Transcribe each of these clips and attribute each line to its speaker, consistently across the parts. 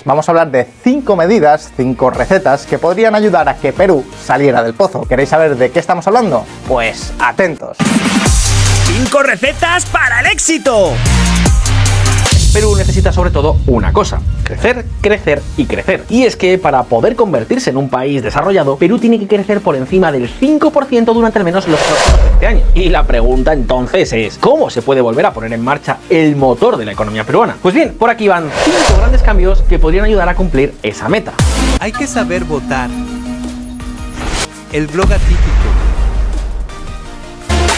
Speaker 1: Vamos a hablar de 5 medidas, 5 recetas que podrían ayudar a que Perú saliera del pozo. ¿Queréis saber de qué estamos hablando? Pues atentos.
Speaker 2: 5 recetas para el éxito.
Speaker 3: Perú necesita sobre todo una cosa: crecer, crecer y crecer. Y es que para poder convertirse en un país desarrollado, Perú tiene que crecer por encima del 5% durante al menos los próximos 20 años. Y la pregunta entonces es: ¿cómo se puede volver a poner en marcha el motor de la economía peruana? Pues bien, por aquí van 5 grandes cambios que podrían ayudar a cumplir esa meta.
Speaker 4: Hay que saber votar. El blog atípico.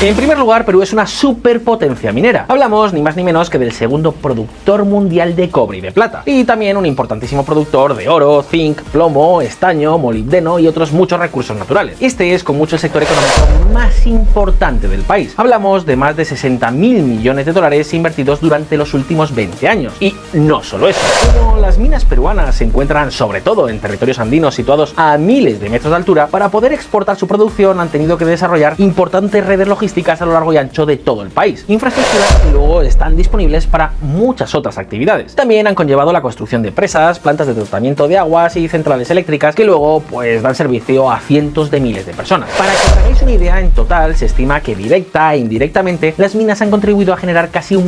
Speaker 3: En primer lugar, Perú es una superpotencia minera. Hablamos ni más ni menos que del segundo productor mundial de cobre y de plata. Y también un importantísimo productor de oro, zinc, plomo, estaño, molibdeno y otros muchos recursos naturales. Este es con mucho el sector económico más importante del país. Hablamos de más de 60.000 millones de dólares invertidos durante los últimos 20 años. Y no solo eso. Como las minas peruanas se encuentran sobre todo en territorios andinos situados a miles de metros de altura, para poder exportar su producción han tenido que desarrollar importantes redes logísticas a lo largo y ancho de todo el país. Infraestructuras que luego están disponibles para muchas otras actividades. También han conllevado la construcción de presas, plantas de tratamiento de aguas y centrales eléctricas que luego pues dan servicio a cientos de miles de personas. Para que os hagáis una idea, en total se estima que directa e indirectamente las minas han contribuido a generar casi 1,5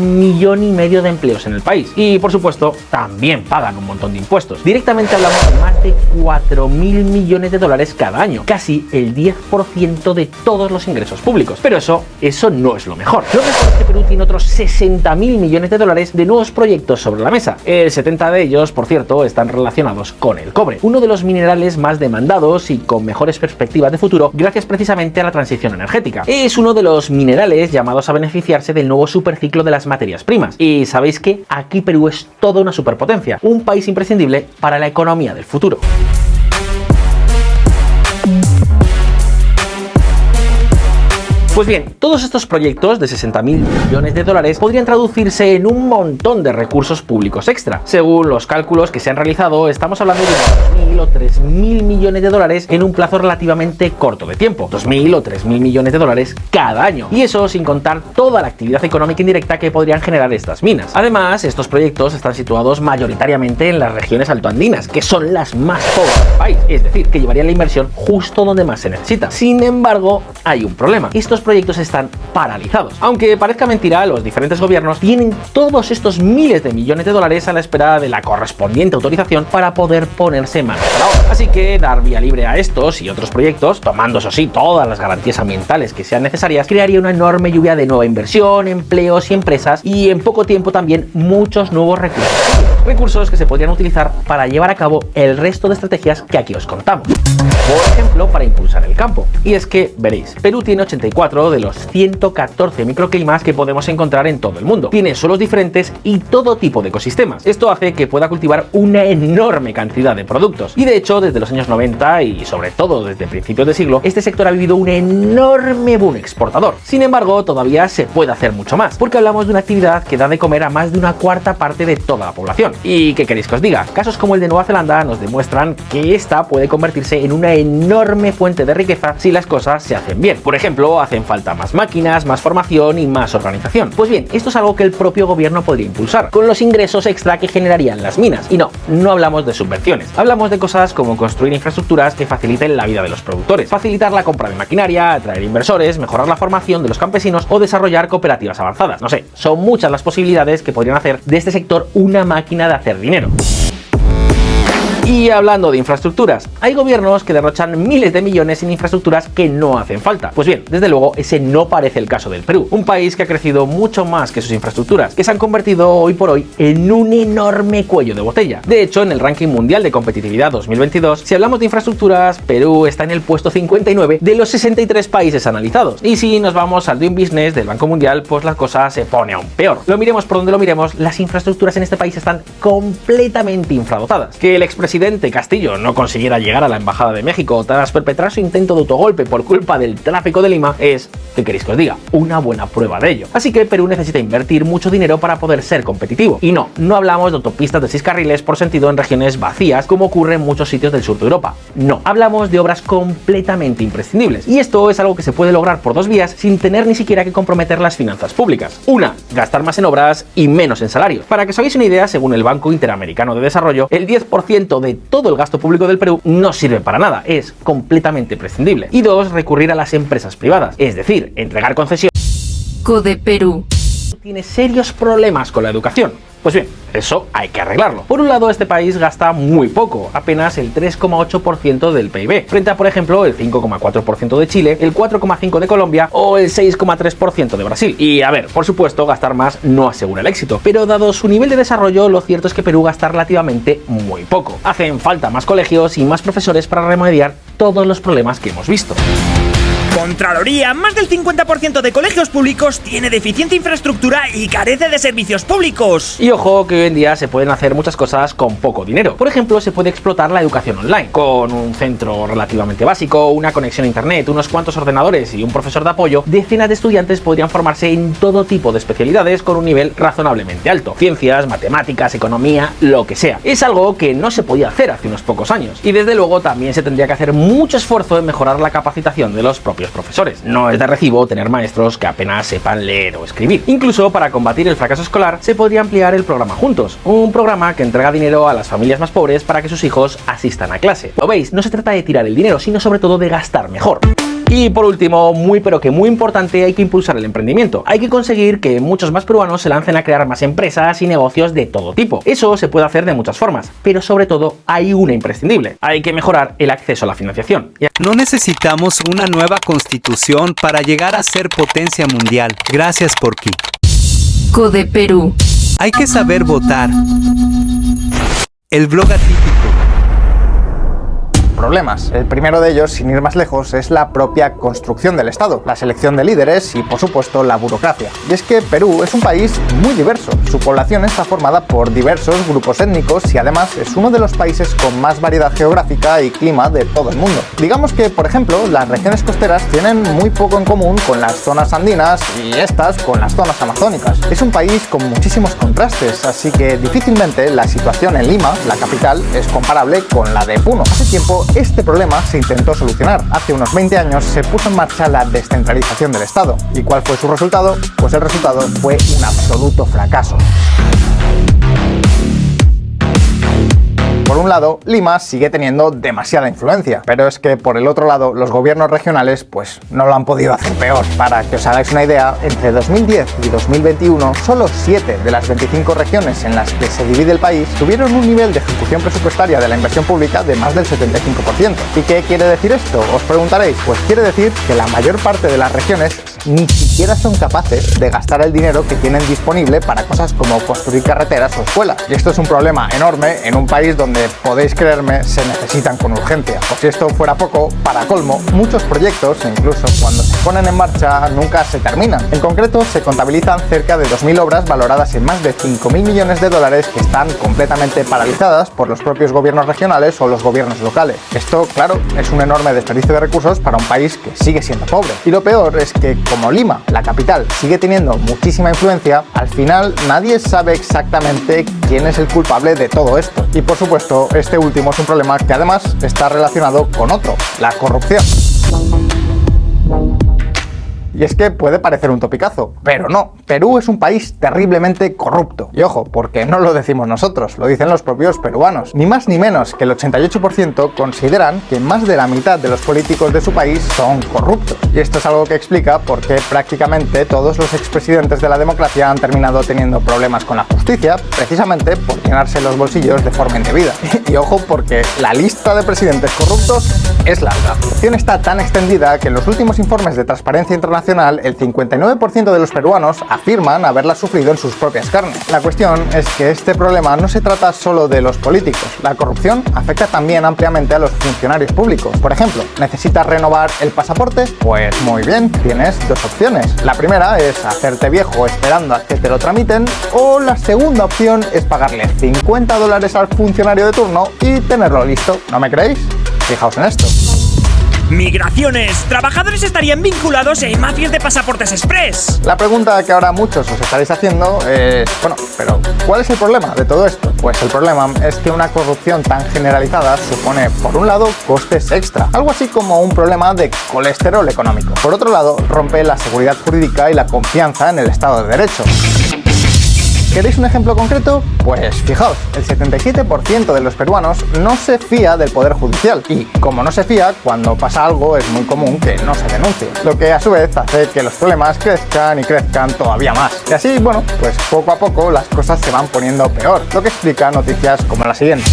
Speaker 3: millones de empleos en el país. Y por supuesto también pagan un montón de impuestos. Directamente hablamos de más de 4.000 millones de dólares cada año, casi el 10% de todos los ingresos públicos. Pero eso no es lo mejor. Lo mejor es que Perú tiene otros 60.000 millones de dólares de nuevos proyectos sobre la mesa. El 70 de ellos, por cierto, están relacionados con el cobre, uno de los minerales más demandados y con mejores perspectivas de futuro gracias precisamente a la transición energética. Es uno de los minerales llamados a beneficiarse del nuevo superciclo de las materias primas. Y ¿sabéis qué? Aquí Perú es toda una superpotencia, un país imprescindible para la economía del futuro. Pues bien, todos estos proyectos de 60.000 millones de dólares podrían traducirse en un montón de recursos públicos extra. Según los cálculos que se han realizado, estamos hablando de 2.000 o 3.000 millones de dólares en un plazo relativamente corto de tiempo. 2.000 o 3.000 millones de dólares cada año. Y eso sin contar toda la actividad económica indirecta que podrían generar estas minas. Además, estos proyectos están situados mayoritariamente en las regiones altoandinas, que son las más pobres del país. Es decir, que llevarían la inversión justo donde más se necesita. Sin embargo, hay un problema. Estos proyectos están paralizados. Aunque parezca mentira, los diferentes gobiernos tienen todos estos miles de millones de dólares a la espera de la correspondiente autorización para poder ponerse manos a la obra. Así que dar vía libre a estos y otros proyectos, tomando eso sí todas las garantías ambientales que sean necesarias, crearía una enorme lluvia de nueva inversión, empleos y empresas, y en poco tiempo también muchos nuevos recursos. Recursos que se podrían utilizar para llevar a cabo el resto de estrategias que aquí os contamos. Por ejemplo, para impulsar el campo. Y es que, veréis, Perú tiene 84 de los 114 microclimas que podemos encontrar en todo el mundo. Tiene suelos diferentes y todo tipo de ecosistemas. Esto hace que pueda cultivar una enorme cantidad de productos. Y de hecho, desde los años 90 y sobre todo desde principios de siglo, este sector ha vivido un enorme boom exportador. Sin embargo, todavía se puede hacer mucho más, porque hablamos de una actividad que da de comer a más de una cuarta parte de toda la población. ¿Y qué queréis que os diga? Casos como el de Nueva Zelanda nos demuestran que esta puede convertirse en una enorme fuente de riqueza si las cosas se hacen bien. Por ejemplo, hacen falta más máquinas, más formación y más organización. Pues bien, esto es algo que el propio gobierno podría impulsar, con los ingresos extra que generarían las minas. Y no hablamos de subvenciones. Hablamos de cosas como construir infraestructuras que faciliten la vida de los productores, facilitar la compra de maquinaria, atraer inversores, mejorar la formación de los campesinos o desarrollar cooperativas avanzadas. No sé, son muchas las posibilidades que podrían hacer de este sector una máquina de hacer dinero. Y hablando de infraestructuras, hay gobiernos que derrochan miles de millones en infraestructuras que no hacen falta. Pues bien, desde luego ese no parece el caso del Perú, un país que ha crecido mucho más que sus infraestructuras, que se han convertido hoy por hoy en un enorme cuello de botella. De hecho, en el ranking mundial de competitividad 2022, si hablamos de infraestructuras, Perú está en el puesto 59 de los 63 países analizados. Y si nos vamos al Doing Business del Banco Mundial, pues la cosa se pone aún peor. Lo miremos por donde lo miremos, las infraestructuras en este país están completamente infradotadas. Que el expresidente presidente Castillo no consiguiera llegar a la Embajada de México tras perpetrar su intento de autogolpe por culpa del tráfico de Lima es, ¿qué queréis que os diga?, una buena prueba de ello. Así que Perú necesita invertir mucho dinero para poder ser competitivo. Y no hablamos de autopistas de 6 carriles por sentido en regiones vacías como ocurre en muchos sitios del sur de Europa. No, hablamos de obras completamente imprescindibles. Y esto es algo que se puede lograr por dos vías sin tener ni siquiera que comprometer las finanzas públicas. Una, gastar más en obras y menos en salarios. Para que os hagáis una idea, según el Banco Interamericano de Desarrollo, el 10% de todo el gasto público del Perú no sirve para nada, es completamente prescindible. Y dos, recurrir a las empresas privadas, es decir, entregar concesiones.
Speaker 5: CODE Perú
Speaker 3: Tiene serios problemas con la educación. Pues bien, eso hay que arreglarlo. Por un lado, este país gasta muy poco, apenas el 3,8% del PIB, frente a, por ejemplo, el 5,4% de Chile, el 4,5% de Colombia o el 6,3% de Brasil. Y a ver, por supuesto, gastar más no asegura el éxito, pero dado su nivel de desarrollo, lo cierto es que Perú gasta relativamente muy poco. Hacen falta más colegios y más profesores para remediar todos los problemas que hemos visto.
Speaker 2: Contraloría, más del 50% de colegios públicos tiene deficiente infraestructura y carece de servicios públicos.
Speaker 3: Y ojo que hoy en día se pueden hacer muchas cosas con poco dinero. Por ejemplo, se puede explotar la educación online, con un centro relativamente básico, una conexión a internet, unos cuantos ordenadores y un profesor de apoyo. Decenas de estudiantes podrían formarse en todo tipo de especialidades con un nivel razonablemente alto. Ciencias, matemáticas, economía, lo que sea. Es algo que no se podía hacer hace unos pocos años. Y desde luego también se tendría que hacer mucho esfuerzo en mejorar la capacitación de los propios profesores. No es de recibo tener maestros que apenas sepan leer o escribir. Incluso para combatir el fracaso escolar se podría ampliar el programa Juntos, un programa que entrega dinero a las familias más pobres para que sus hijos asistan a clase. Lo veis, no se trata de tirar el dinero, sino sobre todo de gastar mejor. Y por último, muy pero que muy importante, hay que impulsar el emprendimiento. Hay que conseguir que muchos más peruanos se lancen a crear más empresas y negocios de todo tipo. Eso se puede hacer de muchas formas, pero sobre todo hay una imprescindible. Hay que mejorar el acceso a la financiación.
Speaker 4: No necesitamos una nueva constitución para llegar a ser potencia mundial. Gracias, Porky.
Speaker 5: CODE Perú
Speaker 4: Hay que saber votar. El blog atípico.
Speaker 1: Problemas. El primero de ellos, sin ir más lejos, es la propia construcción del Estado, la selección de líderes y, por supuesto, la burocracia. Y es que Perú es un país muy diverso. Su población está formada por diversos grupos étnicos y además es uno de los países con más variedad geográfica y clima de todo el mundo. Digamos que, por ejemplo, las regiones costeras tienen muy poco en común con las zonas andinas y estas con las zonas amazónicas. Es un país con muchísimos contrastes, así que difícilmente la situación en Lima, la capital, es comparable con la de Puno. Hace tiempo este problema se intentó solucionar. Hace unos 20 años se puso en marcha la descentralización del Estado. ¿Y cuál fue su resultado? Pues el resultado fue un absoluto fracaso. Por un lado, Lima sigue teniendo demasiada influencia, pero es que por el otro lado, los gobiernos regionales pues no lo han podido hacer peor. Para que os hagáis una idea, entre 2010 y 2021, solo 7 de las 25 regiones en las que se divide el país tuvieron un nivel de ejecución presupuestaria de la inversión pública de más del 75%. ¿Y qué quiere decir esto? Os preguntaréis. Pues quiere decir que la mayor parte de las regiones ni siquiera son capaces de gastar el dinero que tienen disponible para cosas como construir carreteras o escuelas. Y esto es un problema enorme en un país donde, podéis creerme, se necesitan con urgencia. O si esto fuera poco, para colmo, muchos proyectos, incluso cuando se ponen en marcha, nunca se terminan. En concreto, se contabilizan cerca de 2.000 obras valoradas en más de 5.000 millones de dólares que están completamente paralizadas por los propios gobiernos regionales o los gobiernos locales. Esto, claro, es un enorme desperdicio de recursos para un país que sigue siendo pobre. Y lo peor es que, como Lima, la capital, sigue teniendo muchísima influencia, al final nadie sabe exactamente quién es el culpable de todo esto. Y por supuesto, este último es un problema que además está relacionado con otro, la corrupción. Y es que puede parecer un topicazo, pero no. Perú es un país terriblemente corrupto. Y ojo, porque no lo decimos nosotros, lo dicen los propios peruanos. Ni más ni menos que el 88% consideran que más de la mitad de los políticos de su país son corruptos. Y esto es algo que explica por qué prácticamente todos los expresidentes de la democracia han terminado teniendo problemas con la justicia, precisamente por llenarse los bolsillos de forma indebida. Y ojo, porque la lista de presidentes corruptos es larga. La corrupción está tan extendida que en los últimos informes de Transparencia Internacional nacional, el 59% de los peruanos afirman haberla sufrido en sus propias carnes. La cuestión es que este problema no se trata solo de los políticos. La corrupción afecta también ampliamente a los funcionarios públicos. Por ejemplo, ¿necesitas renovar el pasaporte? Pues muy bien, tienes dos opciones. La primera es hacerte viejo esperando a que te lo tramiten, o la segunda opción es pagarle $50 al funcionario de turno y tenerlo listo. ¿No me creéis? Fijaos en esto.
Speaker 2: Migraciones. Trabajadores estarían vinculados en mafias de pasaportes express.
Speaker 1: La pregunta que ahora muchos os estaréis haciendo es, bueno, pero ¿cuál es el problema de todo esto? Pues el problema es que una corrupción tan generalizada supone, por un lado, costes extra, algo así como un problema de colesterol económico. Por otro lado, rompe la seguridad jurídica y la confianza en el Estado de Derecho. ¿Queréis un ejemplo concreto? Pues fijaos, el 77% de los peruanos no se fía del Poder Judicial y, como no se fía, cuando pasa algo es muy común que no se denuncie, lo que a su vez hace que los problemas crezcan y crezcan todavía más. Y así, bueno, pues poco a poco las cosas se van poniendo peor, lo que explica noticias como la siguiente.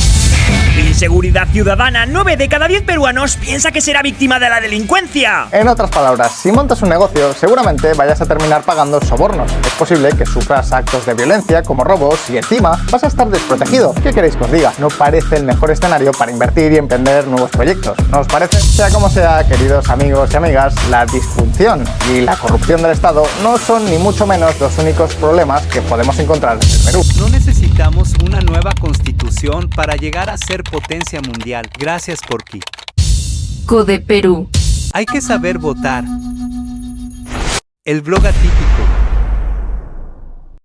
Speaker 2: Inseguridad ciudadana. 9 de cada 10 peruanos piensa que será víctima de la delincuencia.
Speaker 1: En otras palabras, si montas un negocio, seguramente vayas a terminar pagando sobornos. Es posible que sufras actos de violencia como robos y encima vas a estar desprotegido. ¿Qué queréis que os diga? No parece el mejor escenario para invertir y emprender nuevos proyectos, ¿no os parece? Sea como sea, queridos amigos y amigas, la disfunción y la corrupción del Estado no son ni mucho menos los únicos problemas que podemos encontrar en el Perú.
Speaker 4: No necesitamos una nueva constitución para llegar a ser potencia mundial. Gracias, Porky.
Speaker 5: Codeperú.
Speaker 4: Hay que saber votar. El blog atípico.